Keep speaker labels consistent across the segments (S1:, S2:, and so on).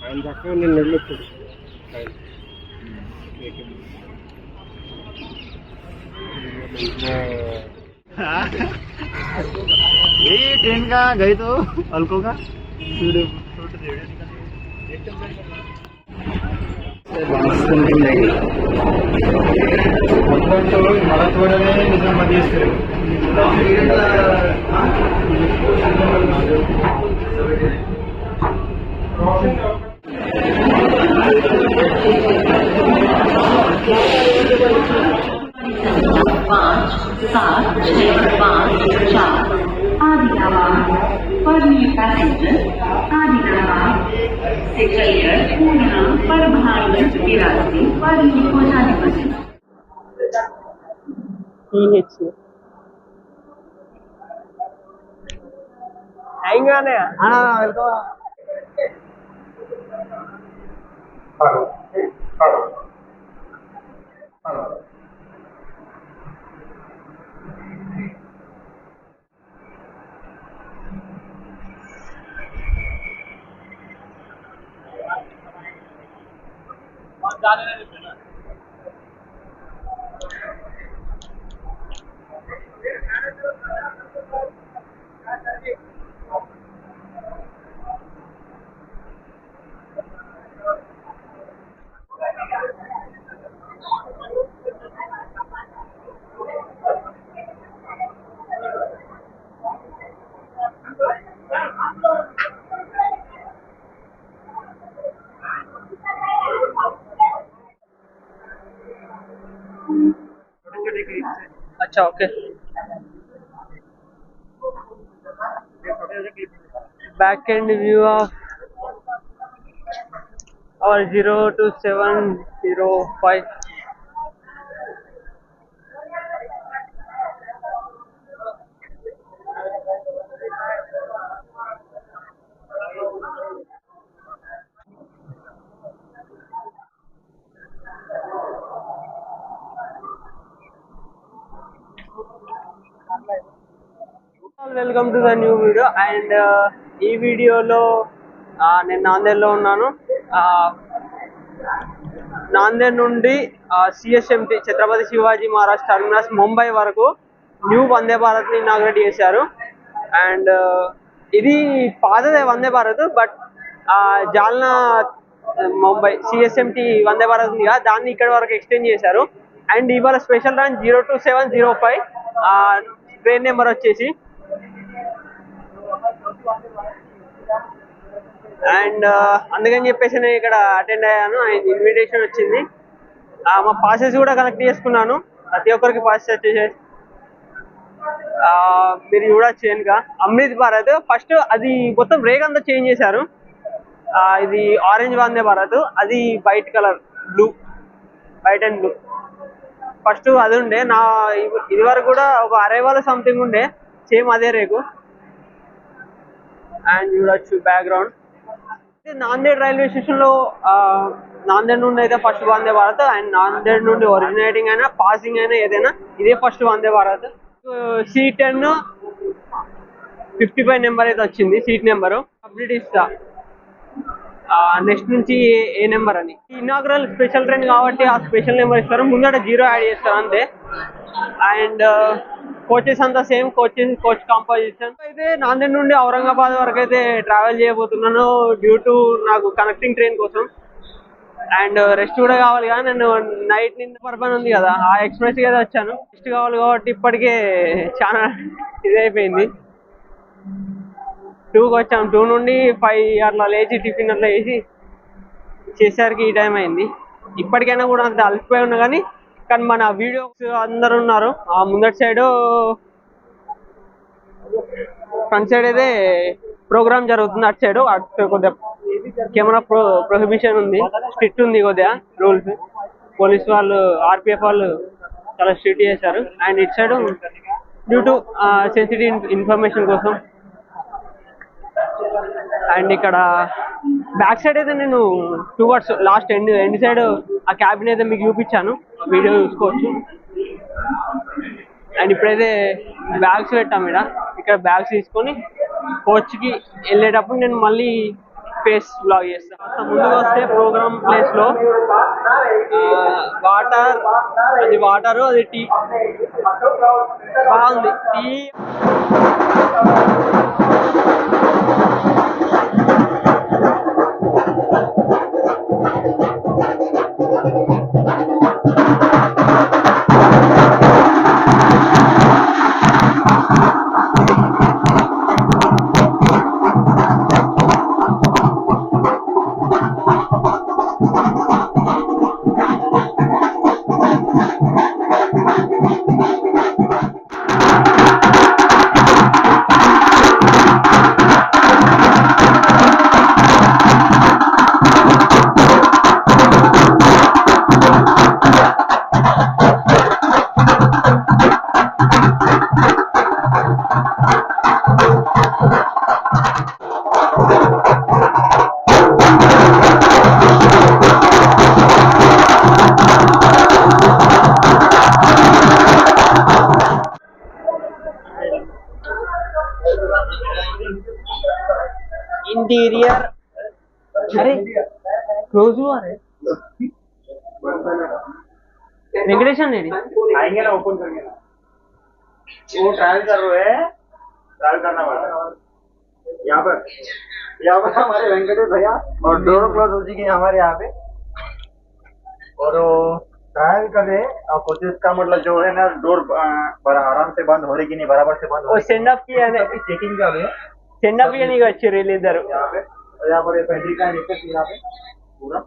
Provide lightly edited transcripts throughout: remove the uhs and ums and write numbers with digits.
S1: ఆయన పక్కన నేను వెళ్ళొచ్చాడు
S2: ये ट्रेन का गए तो अलको का मला थोडं निजामध्ये
S3: पाँच सात छः पाँच चार आदिलाबाद पर पैसेंजर आदिलाबाद से चलकर पूना पर भागलपुर के रास्ते पर को जाने बसे
S4: अच्छा okay back and view of और 02705 welcome to the new video and ఈ వీడియోలో నేను నాందేడ్లో ఉన్నాను. నాందేడ్ నుండి సిఎస్ఎంటి ఛత్రపతి శివాజీ మహారాజ్ టర్మినస్ ముంబై వరకు న్యూ వందే భారత్ని ఇనాగ్రేట్ చేశారు. అండ్ ఇది పాతదే వందే భారత్, బట్ జాల్నా ముంబై సిఎస్ఎంటి వందే భారత్ ఉంది కదా, దాన్ని ఇక్కడ వరకు ఎక్స్టెండ్ చేశారు. అండ్ ఇవాళ స్పెషల్ ట్రైన్ 02705 ట్రైన్ నెంబర్ వచ్చేసి. అండ్ అందుకని చెప్పేసి నేను ఇక్కడ అటెండ్ అయ్యాను. ఇన్విటేషన్ వచ్చింది, మా పాసెస్ కూడా కలెక్ట్ చేసుకున్నాను. ప్రతి ఒక్కరికి పాసెస్ వచ్చేసి మీరు చూడొచ్చు వెనుక అమృత్ భారత్. ఫస్ట్ అది మొత్తం రేగ్ అంతా చేంజ్ చేశారు. ఇది ఆరెంజ్ వందే భారత్, అది white colour blue, white and blue. First అది ఉండే, నా ఇది వరకు కూడా ఒక అరైవల్ సంథింగ్ ఉండే, సేమ్ అదే రేగు. అండ్ చూడొచ్చు బ్యాక్గ్రౌండ్. నాందేడ్ రైల్వే స్టేషన్ లో నాందేడ్ నుండి అయితే ఫస్ట్ వందే భారత్, అండ్ నాందేడ్ నుండి ఒరిజినేటింగ్ అయినా పాసింగ్ అయినా ఏదైనా ఇదే first Vande Bharat. C10 55 number అయితే వచ్చింది, సీట్ నెంబరు. అప్డేట్ ఇస్తా నెక్స్ట్ నుంచి ఏ నెంబర్ అని. ఇనాగ్రల్ స్పెషల్ ట్రైన్ కాబట్టి ఆ స్పెషల్ నెంబర్ ఇస్తారు, ముందట 0 యాడ్ చేస్తారు అంతే. అండ్ కోచెస్ అంతా సేమ్, కోచ్ కాంపోజిషన్. అయితే నాందేడ్ నుండి ఔరంగాబాద్ వరకు అయితే ట్రావెల్ చేయబోతున్నాను డ్యూ టు నాకు కనెక్టింగ్ ట్రైన్ కోసం. అండ్ రెస్ట్ కూడా కావాలి కదా, నేను నైట్ నిన్న పర్పన్ ఉంది కదా, ఆ ఎక్స్ప్రెస్ అయితే వచ్చాను. రెస్ట్ కావాలి కాబట్టి ఇప్పటికే చాలా ఇదైపోయింది. 2కి వచ్చాము, 2 నుండి 5 అట్లా లేచి టిఫిన్ అట్లా వేసి చేసేసరికి ఈ టైం అయింది. ఇప్పటికైనా కూడా అంత అలసిపోయి ఉన్నా కానీ మన వీడియోస్ అందరు ఉన్నారు. ఆ ముందటి సైడ్ ఫ్రంట్ సైడ్ అయితే ప్రోగ్రామ్ జరుగుతుంది, అటు సైడ్ కొద్దిగా కెమెరా ప్రొహిబిషన్ ఉంది, స్ట్రిక్ట్ ఉంది కొద్దిగా రూల్స్. పోలీస్ వాళ్ళు, ఆర్పిఎఫ్ వాళ్ళు చాలా స్ట్రిక్ట్ చేశారు. అండ్ ఇటు side due to sensitive information కోసం. అండ్ ఇక్కడ బ్యాక్ సైడ్ అయితే నేను టువర్డ్స్ లాస్ట్ ఎండ్ సైడ్ ఆ క్యాబిన్ అయితే మీకు చూపించాను, వీడియో చూసుకోవచ్చు. అండ్ ఇప్పుడైతే బ్యాగ్స్ పెట్టాము ఇక్కడ బ్యాగ్స్ తీసుకొని కోచ్కి వెళ్ళేటప్పుడు నేను మళ్ళీ స్పేస్ బ్లాగ్ చేస్తాం. ముందుగా వస్తే ప్రోగ్రామ్ ప్లేస్ లో వాటర్, అది వాటర్, అది టీ బాగుంది. టీ इंटीरियर, अरे क्लोज हुआ है वेंकटेशन नहीं
S2: आएंगे ना, ओपन करेंगे ना, वो ट्रायल कर रहे हैं, ट्रायल करना पड़ता है। यहाँ पर हमारे वेंकटेश भैया और डोर क्लोज हो चुकी है हमारे यहाँ पे, और ट्रायल कर रहे हैं। और कोशिश का मतलब जो है ना, डोर बड़ा आराम से बंद हो रही कि नहीं, बराबर से बंद हो रही,
S4: सेंड अप किया है,
S2: चेकिंग कर रहे हैं।
S4: सेंड अप ये नहीं कर चिरेल इधर
S2: यहाँ पे, और यहाँ पर पेंट्री का नीचे यहाँ पे पूरा,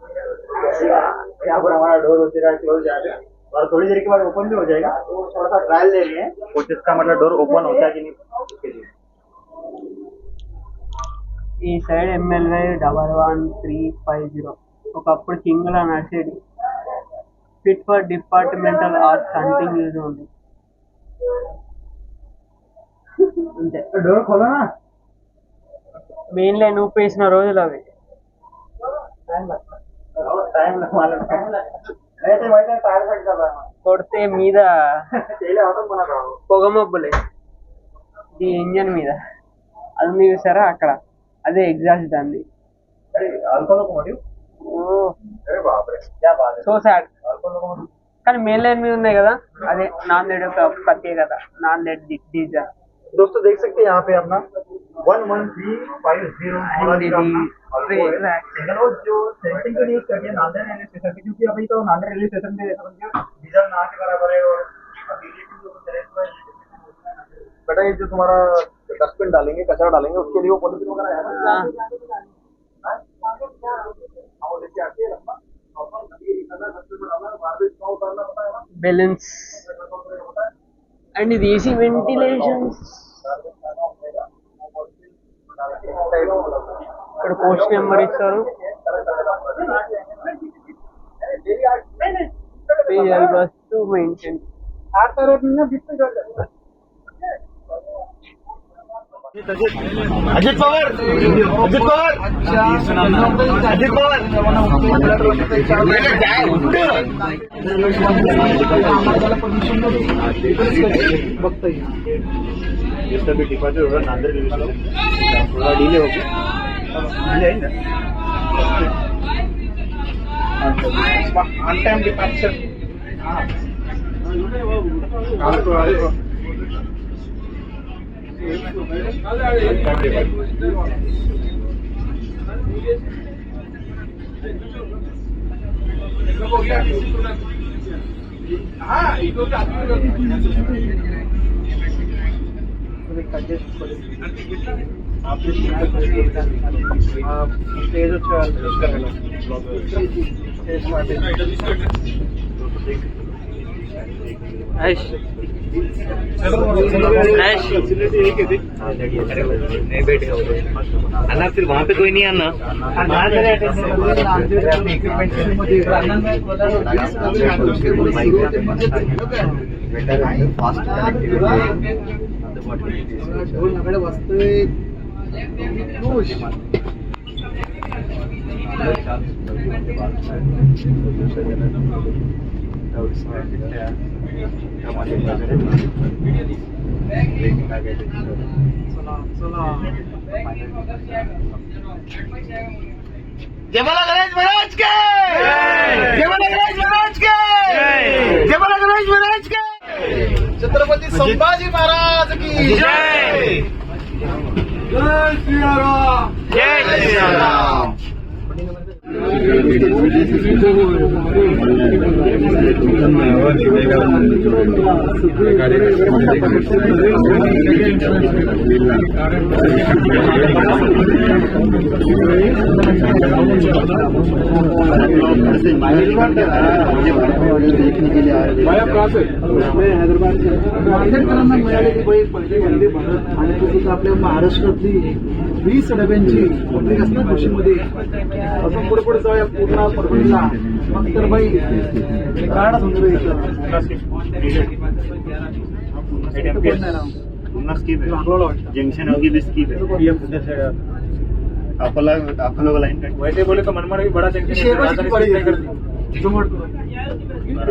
S2: यहाँ पर हमारा डोर हो चुका है क्लोज यहाँ पे, और थोड़ी देर के बाद ओपन भी हो जाएगा। तो थोड़ा सा ट्रायल ले लिए हैं, कोशिश का मतलब डोर ओपन होता है कि नहीं इसके लिए।
S4: ఈ సైడ్ MLY 11350 ఒకప్పుడు సింగిల్ అని నడిచేది. Fit for departmental arts hunting use ఉంది అంతే.
S2: डोर खोलो ना,
S4: మెయిన్ లైన్ ఊపేసిన రోజులు అవి.
S2: टाइम मालूम नहीं तो वैसे टायर सेट कर रहा है,
S4: కొడితే మీద
S2: पहले ऑटो बना रहा हूँ।
S4: పొగ మబ్బులే ఈ ఇంజన్ మీద. అది ఉంది చూసారా అక్కడ, అదే ఎగ్జాస్ట్ దాన్ని.
S2: अरे अल्फा लोकोमोटिव, अरे बाप रे क्या बात है,
S4: సో సాడ్.
S2: Alpha locomotive.
S4: కానీ మెయిన్ లైన్ మీద ఉన్నాయి కదా, అదే నాందేడ్ యొక్క ప్రత్యేకత, నాందేడ్ డీజల్.
S2: दोस्तों देख सकते हैं यहाँ पे अपना 11350 सिंगल वो जो सेंटिंग के लिए यूज करते हैं नांदेड़ रेलवे स्टेशन पे, क्योंकि अभी तो नांदेड़ रेलवे स्टेशन पे डीजल ना के बराबर है। और बेटा ये जो तुम्हारा डस्टबिन डालेंगे, कचरा डालेंगे, उसके लिए वो पॉलिथीन वगैरह है ना, वो लेके आके रखना,
S4: బెలూన్స్ అండ్ ఇది ఏసీ వెంటిలేషన్. ఇక్కడ పోస్ట్ నెంబర్ ఇస్తారు, bus to maintain.
S2: Ajit Pawar, Ajit Pawar, Ajit Pawar इसका भी डिपार्चर होगा नांदेड़ रेलवे स्टेशन, थोड़ा डिले हो गया, डिले है ना, ऑन टाइम डिपार्चर।
S1: अन्ना फिर वहाँ पे कोई नहीं आना।
S2: जय बोला गणेश महाराज के, जय बोला गणेश महाराज के, जय बोला गणेश महाराज के, छत्रपति संभाजी महाराज की जय। जय श्री राम, जय श्री राम। देखने के लिए आए। मैं हैदराबाद से आंबेडकरांना मिळालेली बैल पहिली वंदे भारत आणि तसंच आपल्या महाराष्ट्रातली 20 डब्यांची पब्लिक असतात मशीनमध्ये अजून पुढे पुढे जाऊया पूर्ण परभणीला मग तर बाई कार्ड सुंदर
S1: जंक्शन होगी भी स्कीप है आप लोग लाइन
S2: वैसे बोले तो मनमाड़ भी बड़ा जंक्शन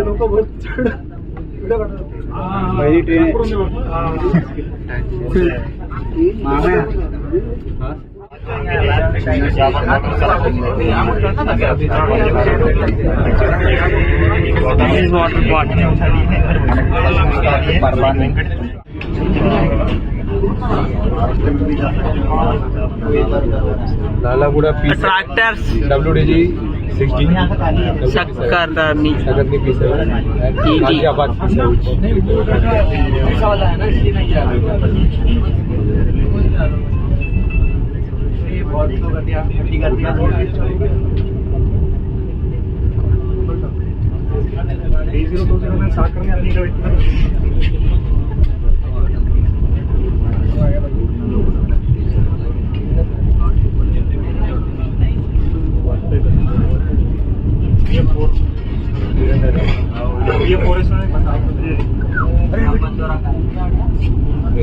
S2: लोग बहुत
S1: पहली ट्रेन
S5: लालागुड़ा
S4: ट्रैक्टर्स
S5: WDG 16
S4: सक्करनी
S5: गाजियाबाद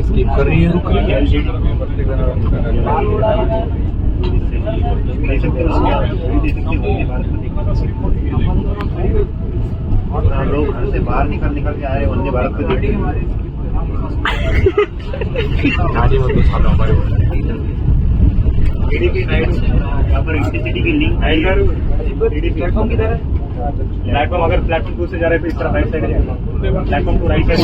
S5: स्कीप कर रही है रुक रही है
S1: लोग घर से बाहर निकल के आए वंदे भारत को देखे यहाँ पर इंटरसिटी की लिंक प्लेटफॉर्म किधर है? प्लेटफॉर्म अगर प्लेटफॉर्म 2 से जा रहे हैं तो इस तरफ राइट साइड है, प्लेटफॉर्म को राइट साइड।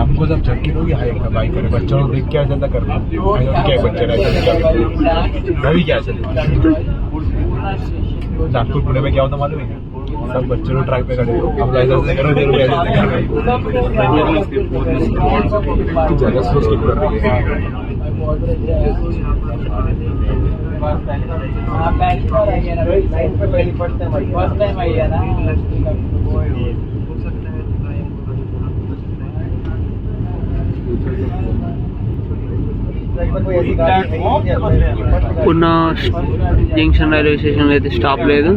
S5: हमको जब झटकी होगी हाई बाइक पर बच्चों को देख के आ जाता करना क्या बच्चे रहते मैं भी क्या चलता नागपुर पुणे में क्या होता मालूम है सब बच्चों को ट्रैक पे खड़े अब ऐसा करो जगह स्लो स्किप कर रही है
S4: ఉన్న జంక్షన్ రైల్వే స్టేషన్ అయితే స్టాప్ లేదు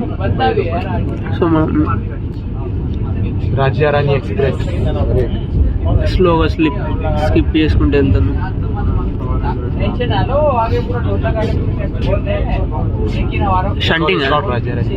S4: సో మనం
S5: राज्य रानी एक्सप्रेस
S4: స్లోగా స్కిప్ చేసుకుంటూ వెళ్తాను షంటింగ్
S5: राज्य रानी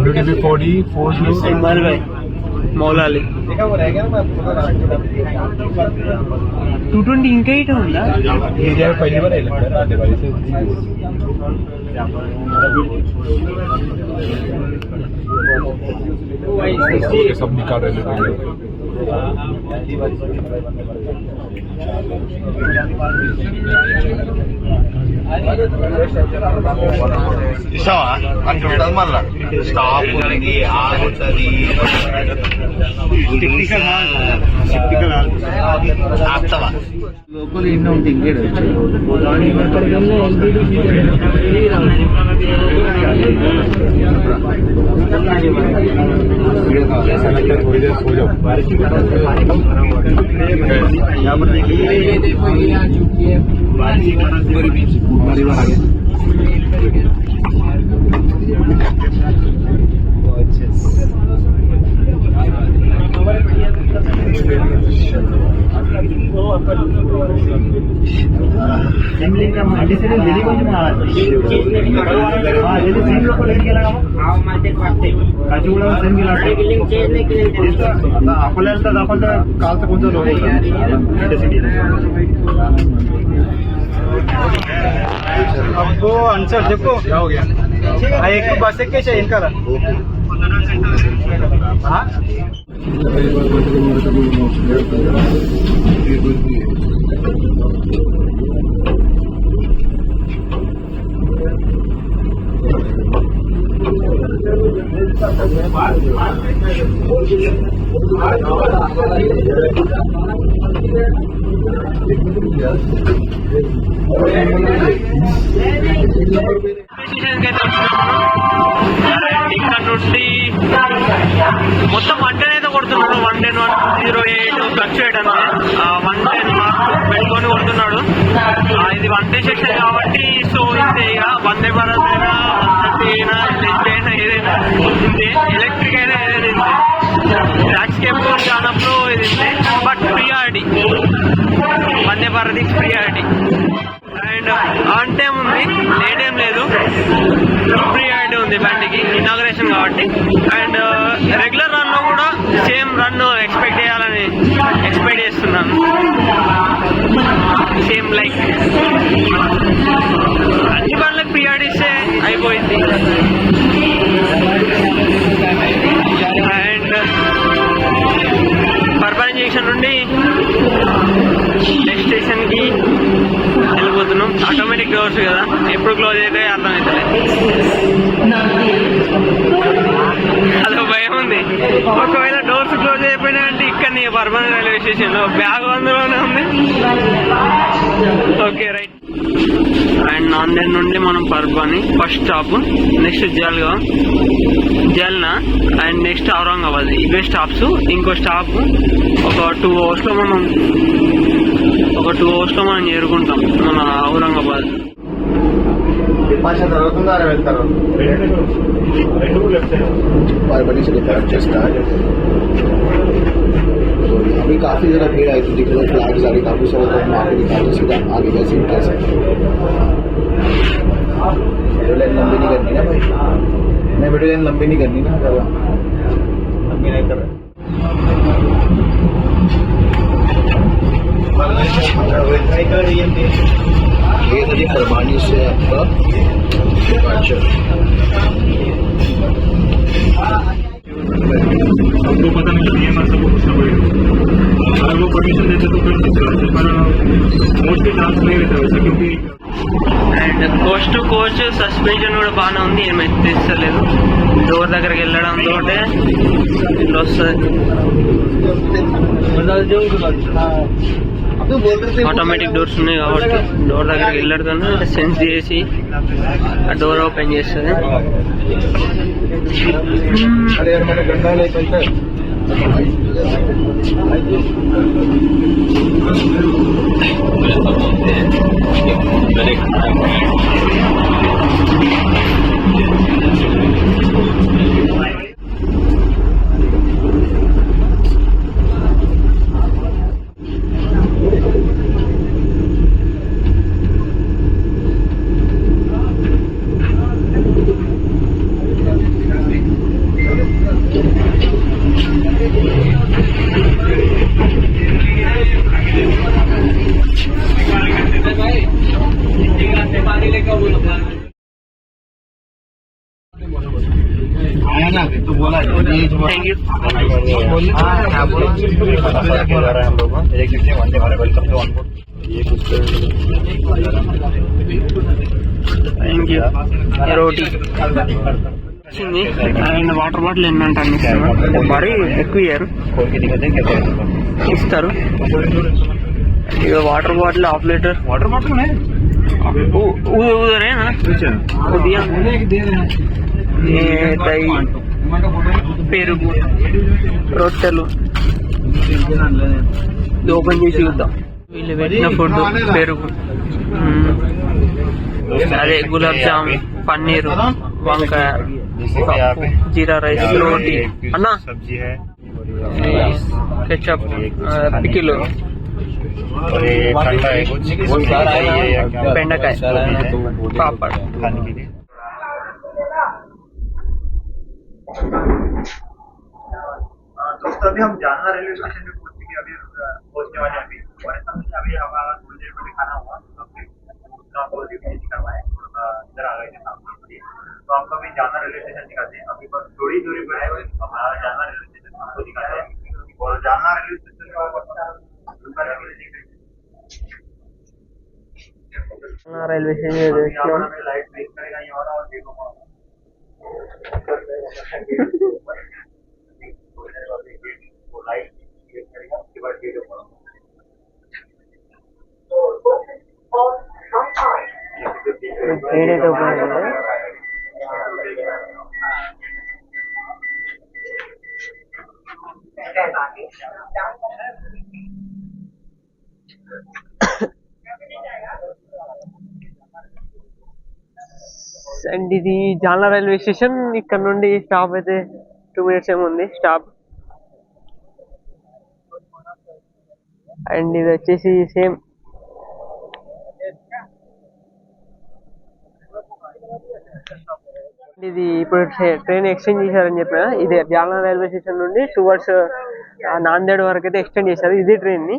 S5: WDB 40
S4: మౌలాలి 220 ఇంకా ఇటు ఉందా
S5: इंडिया में पहली बार आने वाली से सब निकाल रहे हैं
S2: అంటే ఉంటుంది మళ్ళా స్టాప్ ఉంది ఆగుతుంది ఆపుతావా లోపల ఎన్నో ఉంటే ఇంకేడు
S1: आपल्याला कालचं कोणतं हमको आंसर देखो क्या हो गया एक तो बस एक कैसे इनका हाँ
S4: ఇక్కడ నుండి మొత్తం 110 అయితే కొడుతున్నాడు. 110, 108 ఫ్లక్చుయేట్ అని 110 మార్క్ పెట్టుకొని కొడుతున్నాడు. ఇది 110 సెక్షన్ కాబట్టి సో ఇంతే ఇక వందే భారత్ అయినా 130 అయినా అయినా ఏదైనా ఇంతే, ఎలక్ట్రిక్ అయినా ఏదైనా ఇంతే. ట్యాక్స్కేప్ జానప్లో ఇది ఇంతే. But priority Vande Bharat priority and on time ఉంది, లేట్ ఏం లేదు, ప్రియారిటీ ఉంది బండికి ఇనాగరేషన్ కాబట్టి. అండ్ రెగ్యులర్ రన్ లో కూడా సేమ్ రన్ ఎక్స్పెక్ట్ చేస్తున్నాను, సేమ్ లైక్ అన్ని బండ్లకు ప్రియారిటీ ఇస్తే అయిపోయింది. అండ్ పర్పల్ జంక్షన్ నుండి నెక్స్ట్ స్టేషన్ కి వెళ్ళిపోతున్నాం. ఆటోమేటిక్ డోర్స్ కదా, ఎప్పుడు క్లోజ్ అయితే అర్థమవుతుంది. అదో భయం ఉంది, ఒకవేళ డోర్స్ క్లోజ్ అయిపోయినా అంటే ఇక్కడ పర్మల్ రైల్వే స్టేషన్ లో బ్యాగ్ అందులోనే ఉంది. Okay right. అండ్ నాందేడ్ నుండి మనం Parbhani first stop, next Jalna and next Aurangabad. ఇవే స్టాప్స్. ఇంకో స్టాప్ ఒక 2 hours లో మనం చేరుకుంటాం మన ఔరంగాబాద్.
S6: अभी काफी जरा भीड़ आई थी, दिख रहा फ्लैग्स आ रही, काफी सारे लोग वहाँ पे दिखा तो सीधा आगे कैसे कैसे वीडियो लाइन लंबी नहीं करनी ना भाई, मैं वीडियो लाइन लंबी नहीं करनी ना, ज़्यादा लंबी नहीं कर रहे. ये तो जी परवानी से आपका
S1: हमको पता नहीं चलिए मैं सबको पूछना पड़ेगा. अगर वो परमिशन देते तो कर सकते, पर मोस्टली चांस नहीं रहता वैसे, क्योंकि
S4: and coach to coach suspension కూడా బాగానే ఉంది, ఏమైతే తెచ్చలేదు. డోర్ దగ్గరికి వెళ్ళడం తోటే ఇట్లా వస్తుంది. ఆటోమేటిక్ డోర్స్ ఉన్నాయి కాబట్టి డోర్ దగ్గరికి వెళ్ళడంతోనే సెన్స్ చేసి ఆ డోర్ ఓపెన్ చేస్తుంది.
S6: तो बोला
S4: thank you.
S1: Vande Bharat welcome to on board.
S4: Thank you. Roti and water bottle ఎన్ని అంటాను మరీ ఎక్కువ ఇయ్యారు, ఇస్తారు. ఇక water bottle half litre
S1: water bottle में
S4: उधर है ना, दिया దही, పెరుగు, రొట్టెలు ఓపెన్ చేసి చూద్దాం. వీళ్ళు పెట్టిన ఫుడ్ పెరుగు అదే గులాబ్ జామ్, పన్నీర్, వంకాయ, పప్పు, జీరా రైస్, రోటీ అన్న,
S1: सब्जी है
S4: केचप, पिकिलो,
S1: और ये ठंडा है कुछ
S4: बेंडकाय, पापड़.
S1: खाने के लिए। दोस्तों अभी हम जालना रेलवे स्टेशन पे पहुंच चुके हैं, अभी पहुंचने वाले हैं और अभी हमारा थोड़ी देर पहले खाना हुआ तो करवाए इधर आ गए थे सामने, तो आपको अभी जालना रेलवे स्टेशन दिखाते हैं। अभी बस थोड़ी दूरी पर है हमारा जालना रेलवे स्टेशन, आपको दिखाते हैं और Jalna railway station
S4: railway station
S1: light break करेगा ये वाला और देखो लाइट ब्रेक करेगा उसके बाद गेट ओपन
S4: ఏడైతే ఓపెన్ అయింది. అండ్ ఇది జాల్నా రైల్వే స్టేషన్. ఇక్కడ నుండి స్టాప్ అయితే 2 minutes ఏమో ఉంది స్టాప్. అండ్ ఇది వచ్చేసి సేమ్ ఇది ఇప్పుడు ట్రైన్ ఎక్స్టెండ్ చేశారని చెప్పిన. ఇది జాల్నా రైల్వే స్టేషన్ నుండి టువర్డ్స్ నాందేడ్ వరకు అయితే ఎక్స్టెండ్ చేశారు. ఇది ట్రైన్ ని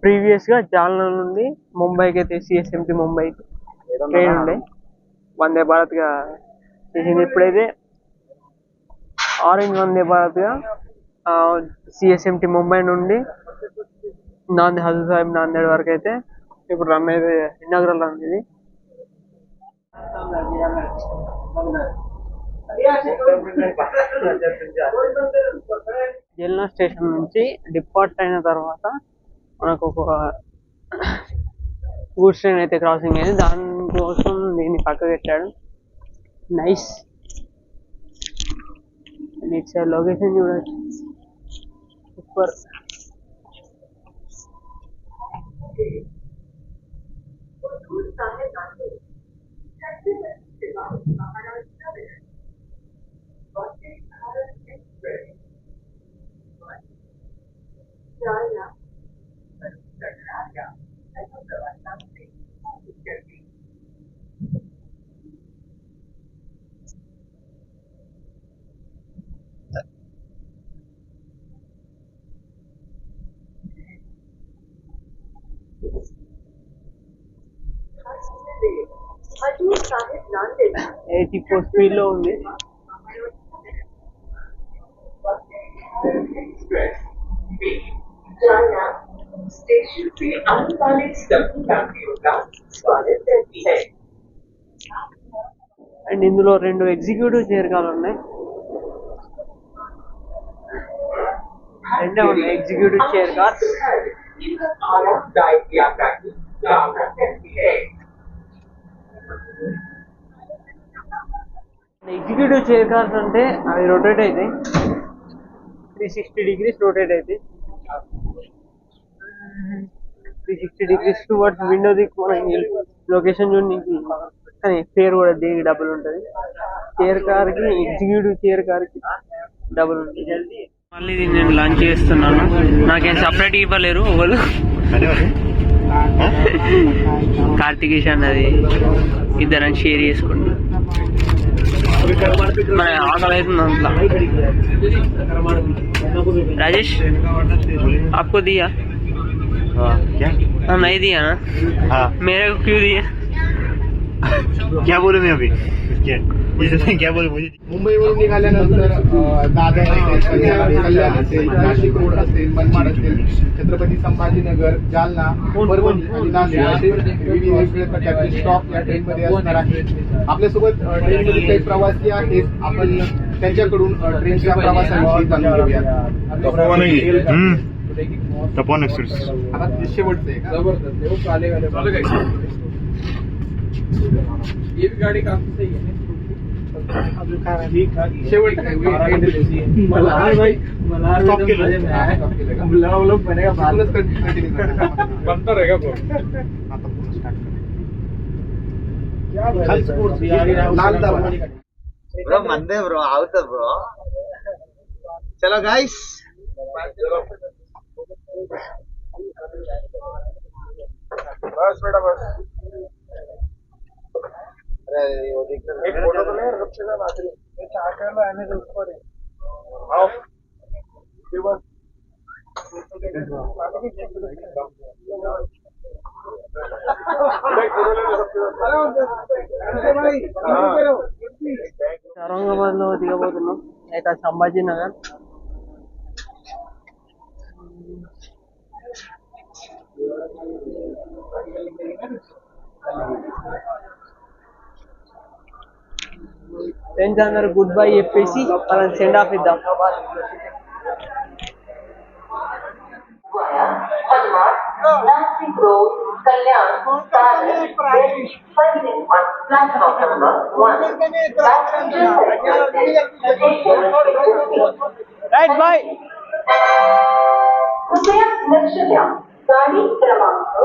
S4: ప్రీవియస్ గా జాల్నా నుండి ముంబైకి అయితే CSMT ముంబై ట్రైన్ ఉండే వందే భారత్ గా చేసింది. ఇప్పుడైతే ఆరెంజ్ వందే భారత్ గా CSMT ముంబై నుండి హజూర్ సాహిబ్ నాందేడ్ వరకు అయితే ఇప్పుడు రన్ అయితే ఇనాగ్రల్ రన్ ఇది. జల్నా స్టేషన్ నుంచి డిపార్ట్ అయిన తర్వాత మనకు ఒక గూడ్స్ ట్రైన్ అయితే క్రాసింగ్ అయింది. దానికోసం దీన్ని పక్కకు పెట్టాడు. నైస్. ఇట్స్ లొకేషన్ చూడచ్చు, సూపర్.
S3: हजूर साहिब नांदेड़
S4: 84 స్పీడ్ లో ఉంది.
S3: जालना स्टेशन पे आने वाले सभी यात्रियों का स्वागत करती है.
S4: అండ్ ఇందులో 2 ఎగ్జిక్యూటివ్ చైర్ కార్లు ఉన్నాయి. రెండే ఉన్నాయి ఎగ్జిక్యూటివ్ చైర్ కార్.
S3: आरामदायक यात्रा की कामना करती है.
S4: ఎగ్జిక్యూటివ్ చైర్ కార్స్ అంటే అవి రొటేట్ అవుతాయి, 360 degrees రొటేట్ అవుతాయి. 360 degrees టువర్డ్స్ విండో దిక్కు మనం లొకేషన్ చూడడానికి. కానీ ఫేర్ కూడా దీనికి డబుల్ ఉంటుంది. చైర్ కార్ కి ఎగ్జిక్యూటివ్ చైర్ కార్ కి డబుల్ ఉంటుంది. మళ్ళీ దీన్ని నేను లాంచ్ చేస్తున్నాను. నాకేం సపరేట్ ఇవ్వలేరు ఎవరు. కార్తికేష్ అన్నది ఇద్దరం షేర్ చేసుకుంటాం. మన ఆకలి అవుతుంది అంతా. राजेश आपको दिया?
S1: क्या
S4: नहीं दिया ना?
S1: हाँ
S4: मेरे को क्यों दिया?
S1: क्या बोलूं मैं अभी क्या बोलूं मुझे.
S6: मुंबईवरून निघाल्यानंतर दादर असेल, कल्याण असेल, नाशिक रोड असेल, मनमाड असेल, छत्रपती संभाजीनगर, जालना, परभणी आणि नांदेड असे विविध प्रकारचे स्टॉप या ट्रेनमध्ये असणार आहेत. आपल्यासोबत ट्रेनमध्ये काही प्रवासी आहेत. आपण त्यांच्याकडून ट्रेनच्या प्रवासाविषयी जाणून घेऊया.
S1: तपोवन एक्सप्रेस
S6: आता शेवटचं आहे. जबरदस्त ये भी गाड़ी काफी सही है. शेवट मल्हार भाई
S1: स्टॉप के लोग
S6: बनेगा बनता रहेगा.
S2: బ్రో మందే బ్రో అవుతుంది బ్రో. చలో గైస్ बस बेटा बस. अरे वो देख रहे एक फोटो तो ले सबसे ज्यादा आखिरी ये चार कर लो एने से ऊपर है. आओ ये बस
S4: औरंगाबाद లో దిగబోతున్నాం. అయితే సంభాజీ నగర్. ఫ్రెండ్స్ అందరూ గుడ్ బై చెప్పేసి మనం సెండ్ ఆఫ్ ఇద్దాం. Right bye.
S3: कृपया लक्ष द्या. गाडी क्रमांक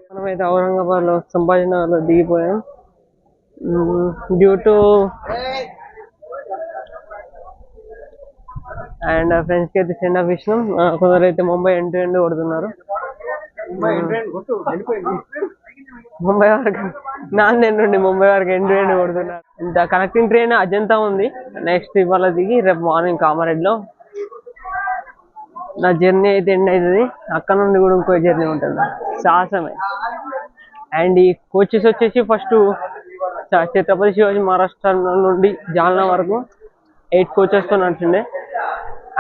S4: మనమైతే ఔరంగాబాద్ లో సంభాజీ నగర్ లో దిగిపోయాం. డ్యూ టు అండ్ ఫ్రెండ్స్ కి అయితే సెండ్ ఆఫ్ ఇచ్చినాం. కొందరైతే ముంబై ఎండ్ కొడుతున్నారు. ముంబై వరకు నాందేడ్ నుండి ముంబై వరకు ఎండ్ కొడుతున్నారు. ఇంత కనెక్టింగ్ ట్రైన్ అజంతా ఉంది. నెక్స్ట్ ఇవాళ దిగి రేపు మార్నింగ్ కామారెడ్డిలో నా జర్నీ అయితే ఎండ్ అవుతుంది. అక్కడ నుండి కూడా ఇంకో జర్నీ ఉంటుంది. సాహసమే. అండ్ ఈ కోచెస్ వచ్చేసి ఫస్ట్ ఛత్రపతి శివాజీ మహారాష్ట్ర నుండి జాల్నా వరకు 8 కోచెస్తో నడిచిండే.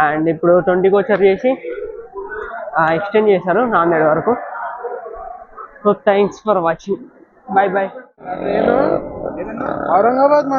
S4: అండ్ ఇప్పుడు 20 కోచర్ చేసి ఎక్స్టెండ్ చేశారు నాందేడ్ వరకు. So thanks for watching. Bye bye.
S6: Aurangabad में